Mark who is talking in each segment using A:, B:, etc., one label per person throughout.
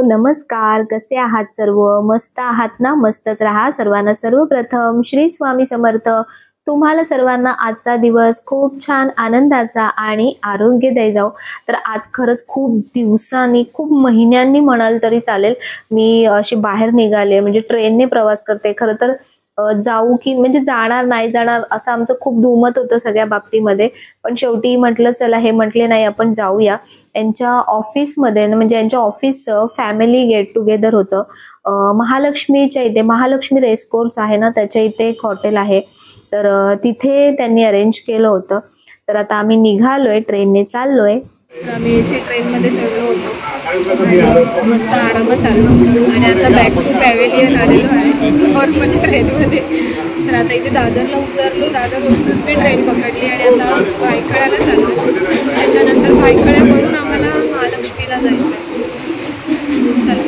A: नमस्कार. कसे आहात सर्व? मस्त आहात ना? मस्तच राहा. सर्वांना सर्वप्रथम श्री स्वामी समर्थ. तुम्हाला सर्वांना आजचा दिवस खूप छान आनंदाचा आणि आरोग्यदायी जाओ. तर आज खरंच खूप दिवसांनी, खूप महिन्यांनी म्हणाल तरी चालेल, मी अशी बाहेर निघाले, म्हणजे ट्रेनने प्रवास करते. खरं तर जाऊ की म्हणजे जाणार, नाही जाणार असं आमचं खूप दुमत होतं सगळ्या बाबतीमध्ये. पण शेवटी म्हटलं चला, हे म्हटले नाही आपण जाऊया. यांच्या ऑफिसमध्ये म्हणजे यांच्या ऑफिसचं फॅमिली गेट टुगेदर होतं. महालक्ष्मीच्या इथे, महालक्ष्मी रेसकोर्स आहे ना, त्याच्या इथे एक हॉटेल आहे. तर तिथे त्यांनी अरेंज केलं होतं. तर आता आम्ही निघालोय, ट्रेनने चाललोय.
B: तर आम्ही एसी ट्रेनमध्ये चढलो होतो आणि मस्त आरामात आलो आणि आता बॅक टू पॅव्हेलियन आलेलो आहे नॉर्मल ट्रेनमध्ये. तर आता इथे दादरला उतरलो, दादरवरून दुसरी ट्रेन पकडली आणि आता भायखळ्याला चाललो. त्याच्यानंतर भायखळ्यावरून आम्हाला महालक्ष्मीला जायचं. चला.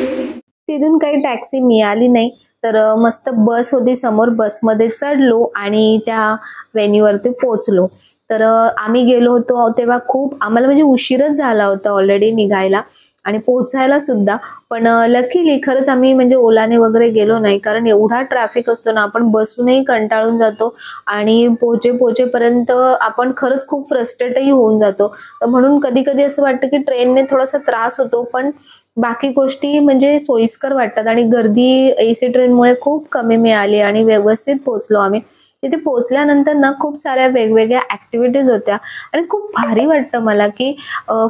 A: तिथून काही टॅक्सी मिळाली नाही, तर मस्त बस होती समोर, बसमध्ये चढलो आणि त्या वेन्यूवरती पोचलो. तर आम्ही गेलो होतो तेव्हा खूप आम्हाला म्हणजे उशीरच झाला होता ऑलरेडी निघायला आणि पोचायला सुद्धा. पण लकीली खरंच आम्ही म्हणजे ओलाने वगैरे गेलो नाही, कारण एवढा ट्रॅफिक असतो ना, आपण बसूनही कंटाळून जातो आणि पोचेपर्यंत आपण खरंच खूप फ्रस्ट्रेटही होऊन जातो. म्हणून कधी कधी असं वाटतं की ट्रेनने थोडासा त्रास होतो, पण बाकी गोष्टी म्हणजे सोयीस्कर वाटतात. आणि गर्दी एसी ट्रेनमुळे खूप कमी मिळाली आणि व्यवस्थित पोहोचलो आम्ही. तिथे पोहोचल्यानंतर ना खूप साऱ्या वेगवेगळ्या ऍक्टिव्हिटीज होत्या आणि खूप भारी वाटतं मला की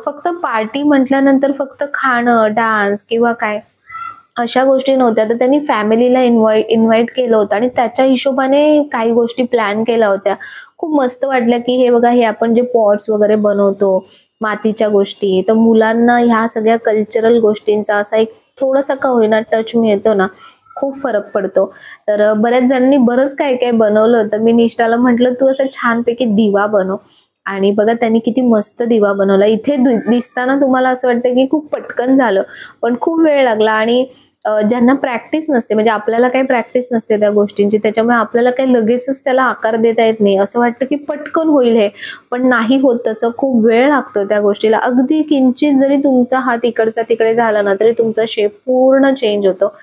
A: फक्त पार्टी म्हटल्यानंतर फक्त खाणं, डान्स किंवा काय अशा गोष्टी नव्हत्या. तर त्यांनी फॅमिलीला इन्व्हाइट केलं होतं आणि त्याच्या हिशोबाने काही गोष्टी प्लॅन केल्या होत्या. खूप मस्त वाटलं की हे बघा, हे आपण जे पॉट्स वगैरे बनवतो, मातीच्या गोष्टी, तर मुलांना ह्या सगळ्या कल्चरल गोष्टींचा असा एक थोडासा का होईना टच मिळतो ना, खूप फरक पडतो. तर बऱ्याच जणांनी बरंच काय काय बनवलं होतं. मी निष्ठाला म्हटलं तू असं छानपैकी दिवा बनव, आणि बघा त्यांनी किती मस्त दिवा बनवला. इथे दिसताना तुम्हाला असं वाटतं की खूप पटकन झालं, पण खूप वेळ लागला. आणि ज्यांना प्रॅक्टिस नसते, म्हणजे आपल्याला काही प्रॅक्टिस नसते त्या गोष्टींची, त्याच्यामुळे आपल्याला काही लगेचच त्याला आकार देता येत नाही. असं वाटतं की पटकन होईल हे, पण नाही होत तसं. खूप वेळ लागतो त्या गोष्टीला. अगदी किंचित जरी तुमचा हात इकडचा तिकडे झाला ना, तरी तुमचा शेप पूर्ण चेंज होतो.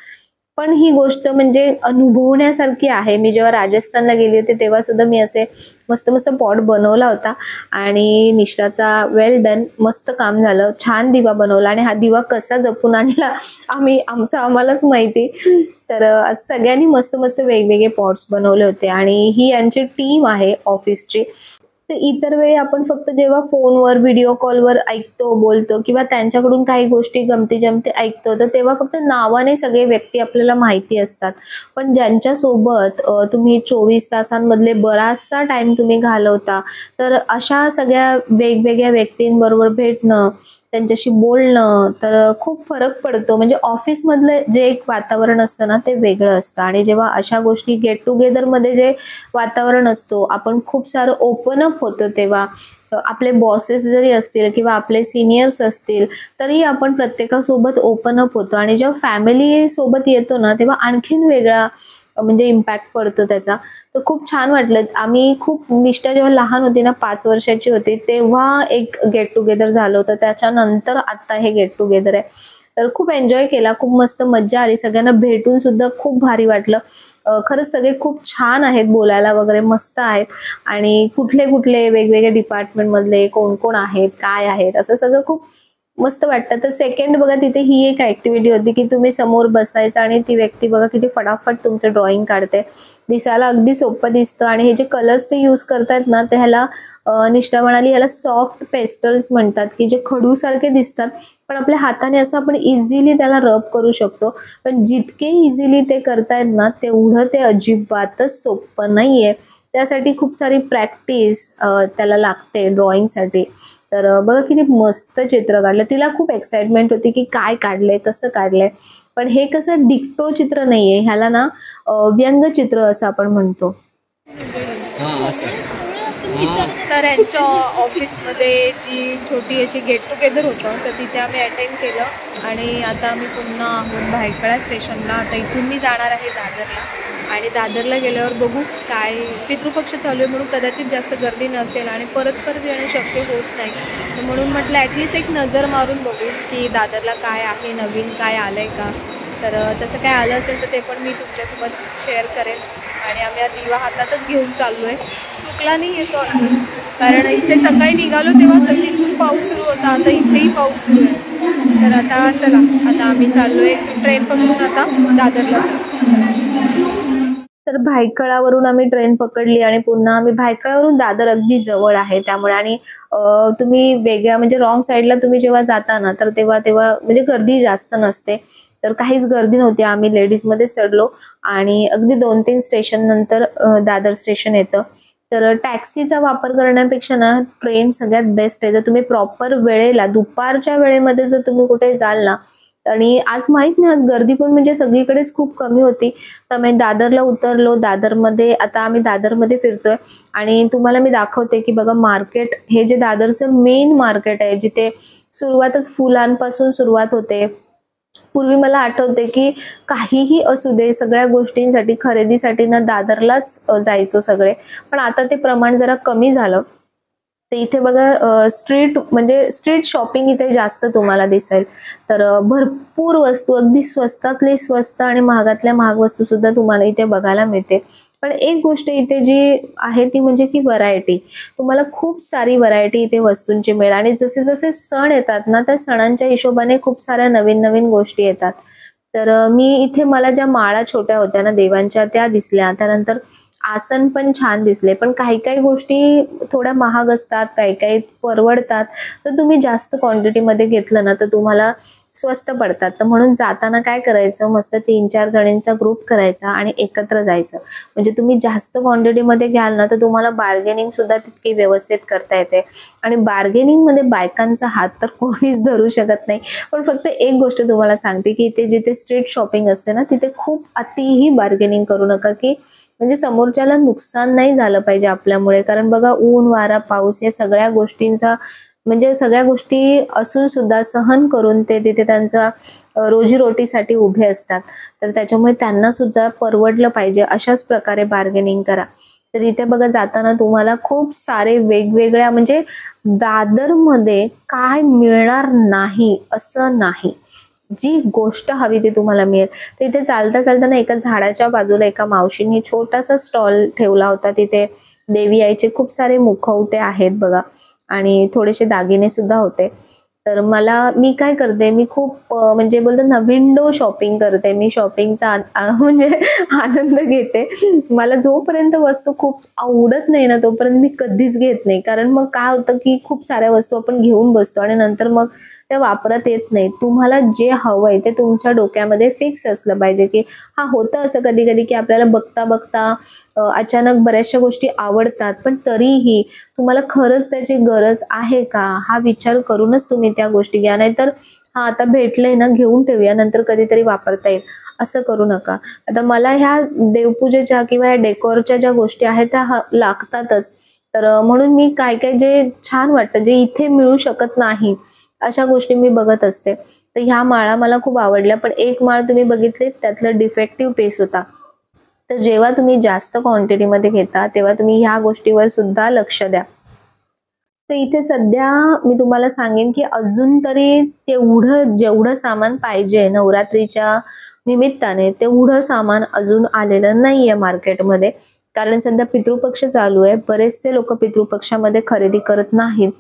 A: पण ही गोष्ट म्हणजे अनुभवण्यासारखी आहे. मी जेव्हा राजस्थानला गेली होती तेव्हा सुद्धा मी असे मस्त मस्त पॉट बनवला होता आणि निष्ठाचा वेल डन, मस्त काम झालं, छान दिवा बनवला. आणि हा दिवा कसा जपून आणला आम्हालाच माहिती. तर सगळ्यांनी मस्त मस्त वेगवेगळे पॉट्स बनवले होते आणि ही यांची टीम आहे ऑफिसची. तर इतर वेळी आपण फक्त जेव्हा फोनवर, व्हिडिओ कॉलवर ऐकतो, बोलतो किंवा त्यांच्याकडून काही गोष्टी गमती जमती ऐकतो, तर तेव्हा फक्त नावाने सगळे व्यक्ती आपल्याला माहिती असतात. पण ज्यांच्या सोबत तुम्ही 24 तासांमधले बराचसा टाइम तुम्ही घालवता, तर अशा सगळ्या वेगवेगळ्या व्यक्तींबरोबर भेटणं, त्यांच्याशी बोलणं, तर खूप फरक पडतो. म्हणजे ऑफिसमधलं जे एक वातावरण असतं ना, ते वेगळं असतं. आणि जेव्हा अशा गोष्टी गेट टुगेदरमध्ये जे वातावरण असतो, आपण खूप सारं ओपन अप होतो, तेव्हा आपले बॉसेस जरी असतील किंवा आपले सिनियर्स असतील, तरी आपण प्रत्येकासोबत ओपन अप होतो. आणि जेव्हा फॅमिली सोबत येतो ना, तेव्हा आणखीन वेगळा म्हणजे इम्पॅक्ट पडतो त्याचा. तर खूप छान वाटलं. आम्ही खूप, निष्ठा जेव्हा लहान होती ना, 5 वर्षाची होती, तेव्हा एक गेट टुगेदर झालं होतं. त्याच्यानंतर आता हे गेट टुगेदर आहे. तर खूप एन्जॉय केला, खूप मस्त मज्जा आली. सगळ्यांना भेटून सुद्धा खूप भारी वाटलं. खरंच सगळे खूप छान आहेत, बोलायला वगैरे मस्त आहेत. आणि कुठले कुठले वेगवेगळे डिपार्टमेंट मधले कोण कोण आहेत, काय आहेत, असं सगळं खूप मस्त वाटतं. तर सेकंड बघा, तिथे ही एक ऍक्टिव्हिटी होती की तुम्ही समोर बसायचं आणि ती व्यक्ती बघा किती फटाफट तुमचं ड्रॉइंग काढते. दिसायला अगदी सोपं दिसतं. आणि हे जे कलर्स ते यूज करतायत ना, ते ह्याला निष्ठा म्हणाली ह्याला सॉफ्ट पेस्टल्स म्हणतात, की जे खडू सारखे दिसतात, पण आपल्या हाताने असं आपण इझिली त्याला रब करू शकतो. पण जितके इझिली ते करतायत ना, तेवढं ते अजिबातच सोपं नाहीये. त्यासाठी खूप सारी प्रॅक्टिस त्याला लागते ड्रॉइंगसाठी. तर बघा किती मस्त चित्र काढलं. तिला खूप एक्साइटमेंट होती की काय काढलंय, कसं काढलंय. पण हे कसं डिक्टो चित्र नाहीये, ह्याला ना व्यंगचित्र असं आपण म्हणतो.
B: तर यांच्या ऑफिसमध्ये जी छोटी अशी गेट टुगेदर होतं, तर तिथे आम्ही अटेंड केलं. आणि आता आम्ही पुन्हा आहोत भायखळा स्टेशनला. आता इथून मी जाणार आहे दादरला. आणि दादरला गेल्यावर बघू काय, पितृपक्ष चालू आहे म्हणून कदाचित जास्त गर्दी नसेल आणि परत येणं शक्य होत नाही, तर म्हणून म्हटलं ॲटलिस्ट एक नजर मारून बघू की दादरला काय आहे, नवीन काय आलं आहे का. तर तसं काय आलं असेल तर ते पण मी तुमच्यासोबत शेअर करेन. आणि आम्ही हा दिवा हातातच घेऊन चाललो आहे, सुकला नाही येतो अजून, कारण इथे सकाळी निघालो तेव्हा तिथून पाऊस सुरू होता, आता इथेही पाऊस सुरू आहे. तर आता चला, आता आम्ही चाललो आहे ट्रेन पकडून आता दादरला
A: तर भायखळावरून आम्ही ट्रेन पकडली आणि पुन्हा आम्ही भायखळावरून दादर अगदी जवळ आहे त्यामुळे. आणि तुम्ही वेगळ्या म्हणजे रॉंग साईडला तुम्ही जेव्हा जाता ना तर तेव्हा म्हणजे गर्दी जास्त नसते, तर काहीच गर्दी नव्हती. आम्ही लेडीजमध्येच चढलो आणि अगदी 2-3 स्टेशन नंतर दादर स्टेशन येतं. तर टॅक्सीचा वापर करण्यापेक्षा ना ट्रेन सगळ्यात बेस्ट आहे. जर तुम्ही प्रॉपर वेळेला दुपारच्या वेळेमध्ये जर तुम्ही कुठे जाल ना, आणि आज माहित नाही, आज गर्दी पण म्हणजे सगळीकडेच खूप कमी होती. तर आम्ही दादरला उतरलो. दादरमध्ये आता आम्ही दादरमध्ये फिरतोय आणि तुम्हाला मी दाखवते की बघा मार्केट, हे जे दादरचं मेन मार्केट आहे जिथे सुरुवातच फुलांपासून सुरुवात होते. पूर्वी मला आठवते की काहीही असू दे, सगळ्या गोष्टींसाठी खरेदीसाठी ना दादरलाच जायचो सगळे. पण आता ते प्रमाण जरा कमी झालं. तर इथे बघा स्ट्रीट शॉपिंग इथे जास्त तुम्हाला दिसेल. तर भरपूर वस्तू, अगदी स्वस्तातली स्वस्त आणि महागातल्या महाग वस्तू सुद्धा तुम्हाला इथे बघायला मिळते. पण एक गोष्ट इथे जी आहे ती म्हणजे की व्हरायटी. तुम्हाला खूप सारी व्हरायटी इथे वस्तूंची मिळेल आणि जसे जसे सण येतात ना त्या सणांच्या हिशोबाने खूप साऱ्या नवीन नवीन गोष्टी येतात. तर मी इथे मला ज्या माळा छोट्या होत्या ना देवांच्या त्या दिसल्या. त्यानंतर आसन पण छान दिसले. पण काही काही गोष्टी थोड्या महाग असतात, काही काही परवडतात. तर तुम्ही जास्त क्वांटिटीमध्ये घेतलं ना तर तुम्हाला स्वस्त पडतात. तर म्हणून जाताना काय करायचं, मस्त 3-4 जणींचा ग्रुप करायचा आणि एकत्र जायचं. म्हणजे तुम्ही जास्त क्वांटिटीमध्ये घ्याल ना तर तुम्हाला बार्गेनिंग सुद्धा तितकी व्यवस्थित करता येते. आणि बार्गेनिंगमध्ये बायकांचा हात तर कोणीच धरू शकत नाही. पण फक्त एक गोष्ट तुम्हाला सांगते की इथे जिथे स्ट्रीट शॉपिंग असते ना तिथे खूप अतिही बार्गेनिंग करू नका, की म्हणजे समोरच्याला नुकसान नाही झालं पाहिजे आपल्यामुळे. कारण बघा ऊन, वारा, पाऊस या सगळ्या गोष्टींचा म्हणजे सगळ्या गोष्टी असून सुद्धा सहन करून ते तिथे त्यांचा रोजीरोटीसाठी उभे असतात. तर त्याच्यामुळे त्यांना सुद्धा परवडलं पाहिजे अशाच प्रकारे बार्गेनिंग करा. तर इथे बघा जाताना तुम्हाला खूप सारे वेगवेगळ्या म्हणजे दादरमध्ये काय मिळणार नाही असं नाही, जी गोष्ट हवी ती तुम्हाला मिळेल. तर इथे चालता चालताना एका झाडाच्या बाजूला एका मावशींनी छोटासा स्टॉल ठेवला होता. तिथे देवी आईचे खूप सारे मुखवटे आहेत बघा आणि थोडेसे दागिने सुद्धा होते. तर मी काय करते, मी खूप म्हणजे बोलतात ना विंडो शॉपिंग करते. मी शॉपिंगचा म्हणजे आनंद घेते. मला जोपर्यंत वस्तू खूप आवडत नाही ना तोपर्यंत मी कधीच घेत नाही. कारण मग काय होतं की खूप साऱ्या वस्तू आपण घेऊन बसतो आणि नंतर मग त्या वापरत येत नाही. तुम्हाला जे हवंय ते तुमच्या डोक्यामध्ये फिक्स असलं पाहिजे. की होतं असं कधी कधी की आपल्याला बघता बघता अचानक बऱ्याचशा गोष्टी आवडतात, पण तरीही तुम्हाला खरंच त्याची गरज आहे का हा विचार करूनच तुम्ही त्या गोष्टी घ्या. नाहीतर आता भेटलंय ना घेऊन ठेवूया, नंतर कधीतरी वापरता येईल, असं करू नका. आता मला ह्या देवपूजेच्या किंवा या डेकोरच्या ज्या गोष्टी आहेत त्या लागतातच. तर म्हणून मी काय काय जे छान वाटतं, जे इथे मिळू शकत नाही अशा गोष्टी मी बघत असते. तर ह्या माळा मला खूप आवडल्या. पण एक माळ तुम्ही बघितली त्यातलं डिफेक्टिव्ह पीस होता. तर जेव्हा तुम्ही जास्त क्वांटिटीमध्ये घेता तेव्हा तुम्ही ह्या गोष्टीवर सुद्धा लक्ष द्या. तर इथे सध्या मी तुम्हाला सांगेन की अजून तरी तेवढं जेवढं सामान पाहिजे नवरात्रीच्या निमित्ताने तेवढं सामान अजून आलेलं नाहीये मार्केटमध्ये. कारण सध्या पितृपक्ष चालू आहे, बरेचसे लोक पितृपक्षामध्ये खरेदी करत नाहीत.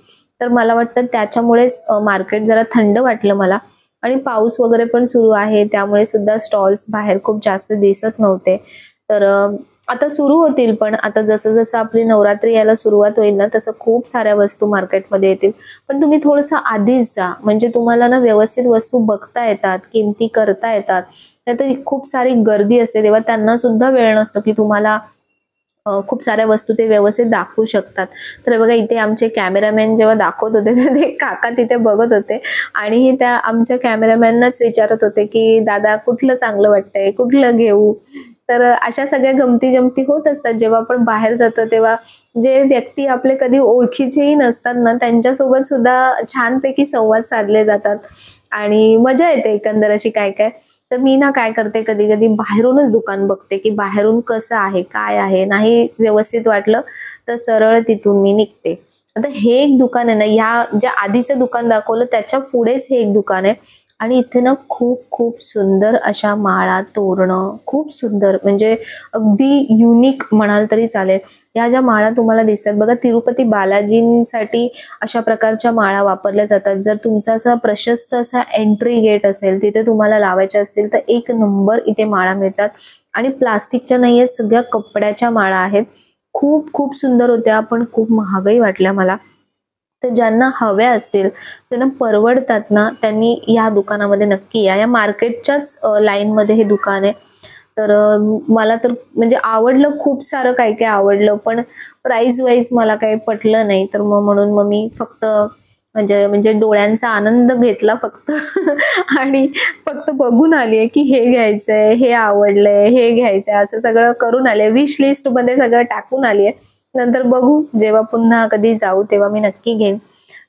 A: तर मला वाटतं त्याच्यामुळेच मार्केट जरा थंड वाटलं मला. आणि पाऊस वगैरे पण सुरू आहे त्यामुळे सुद्धा स्टॉल्स बाहेर खूप जास्त दिसत नव्हते. तर आता सुरू होतील, पण आता जसं जसं आपली नवरात्री यायला सुरुवात होईल ना तसं खूप साऱ्या वस्तू मार्केटमध्ये येतील. पण तुम्ही थोडंसं आधीच जा, म्हणजे तुम्हाला ना व्यवस्थित वस्तू बघता येतात, किमती करता येतात. नाहीतर खूप सारी गर्दी असते तेव्हा त्यांना सुद्धा वेळ नसतो की तुम्हाला खूप साऱ्या वस्तू ते व्यवस्थित दाखवू शकतात. तर बघा इथे आमचे कॅमेरामॅन जेव्हा दाखवत होते ते काका तिथे बघत होते आणि त्या आमच्या कॅमेरामॅननाच विचारत होते की दादा कुठलं चांगलं वाटतंय, कुठलं घेऊ. तर अशा सगळ्या गमती जमती होत असतात जेव्हा आपण बाहेर जातो तेव्हा. जे व्यक्ती आपले कधी ओळखीचेही नसतात ना, त्यांच्यासोबत सुद्धा छानपैकी संवाद साधले जातात आणि मजा येते एकंदर अशी काय काय. तर मी ना काय करते, कधी कधी बाहेरूनच दुकान बघते की बाहेरून कसं आहे काय आहे. नाही व्यवस्थित वाटलं तर सरळ तिथून मी निघते. आता हे एक दुकान आहे ना, या ज्या आधीचं दुकान दाखवलं त्याच्या पुढेच हे एक दुकान आहे आणि इथे ना खूप खूप सुंदर अशा माळा, तोरणं, खूप सुंदर म्हणजे अगदी युनिक म्हणाल तरी चालेल. या ज्या माळा तुम्हाला दिसतात बघा, तिरुपती बालाजींसाठी अशा प्रकारच्या माळा वापरल्या जातात. जर तुमचा असा प्रशस्त असा एंट्री गेट असेल, तिथे तुम्हाला लावायच्या असतील तर एक नंबर इथे माळा मिळतात. आणि प्लास्टिकच्या नाही आहेत, सगळ्या कपड्याच्या माळा आहेत. खूप खूप सुंदर होत्या, पण खूप महागही वाटल्या मला. तर ज्यांना हव्या असतील, त्यांना परवडतात ना, त्यांनी या दुकानामध्ये नक्की या. या मार्केटच्याच लाईनमध्ये हे दुकान आहे. तर मला तर म्हणजे आवडलं, खूप सारं काही काही आवडलं, पण प्राइस वाईज मला काही पटलं नाही. तर म्हणून मी फक्त म्हणजे म्हणजे डोळ्यांचा आनंद घेतला फक्त आणि फक्त बघून आलीये की हे घ्यायचंय, हे आवडलंय, हे घ्यायचंय, असं सगळं करून आले. विश लिस्ट मध्ये सगळं टाकून आलीये. नंतर बघू, जेव्हा पुन्हा कधी जाऊ तेव्हा मी नक्की घेईन.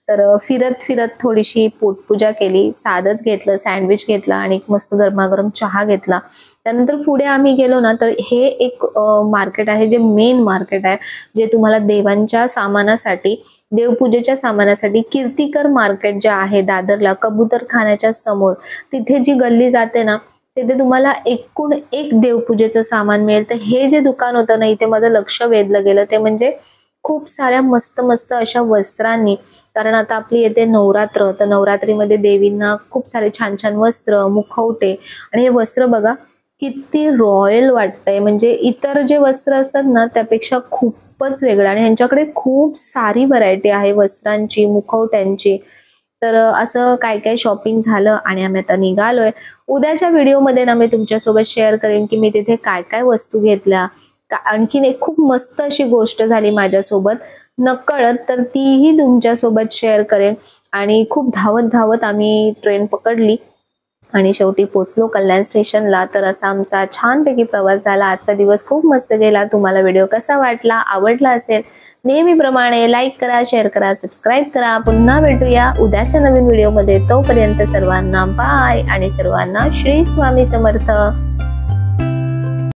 A: तर फिरत फिरत थोडीशी पोटपूजा केली, साधच घेतलं, सँडविच घेतला आणि मस्त गरमागरम चहा घेतला. त्यानंतर पुढे आम्ही गेलो ना, तर हे एक मार्केट आहे, जे मेन मार्केट आहे, जे तुम्हाला देवांच्या सामानासाठी, देवपूजेच्या सामानासाठी, कीर्तिकर मार्केट जे आहे दादरला कबूतरखान्याच्या समोर, तिथे जी गल्ली जाते ना, तिथे तुम्हाला एकूण एक देवपूजेचं सामान मिळेल. तर हे जे दुकान होतं ना, इथे माझं लक्ष वेधलं गेलं ते म्हणजे खूप साऱ्या मस्त मस्त अशा वस्त्रांनी. कारण आता आपली येते नवरात्र, तर नवरात्रीमध्ये देवींना खूप सारे छान छान वस्त्र, मुखवटे, आणि हे वस्त्र बघा किती रॉयल वाटतंय. म्हणजे इतर जे वस्त्र असतात ना त्यापेक्षा खूपच वेगळं, आणि ह्यांच्याकडे खूप सारी व्हरायटी आहे वस्त्रांची, मुखवट्यांची. तर असं काय काय शॉपिंग झालं आणि आम्ही आता निघालोय. उद्याच्या व्हिडिओमध्ये ना मी तुमच्यासोबत शेअर करेन की मी तिथे काय काय वस्तू घेतल्या. आणखीन एक खूप मस्त अशी गोष्ट झाली माझ्यासोबत नकळत, तर तीही तुमच्यासोबत शेअर करेन. आणि खूप धावत धावत आम्ही ट्रेन पकडली आणि शेवटी पोचलो कल्याण स्टेशनला. तर असा आमचा छानपैकी प्रवास झाला. आजचा दिवस खूप मस्त गेला. तुम्हाला व्हिडिओ कसा वाटला, आवडला असेल, नेहमीप्रमाणे लाईक करा, शेअर करा, सबस्क्राईब करा. पुन्हा भेटूया उद्याच्या नवीन व्हिडिओमध्ये. तोपर्यंत सर्वांना बाय आणि सर्वांना श्री स्वामी समर्थ.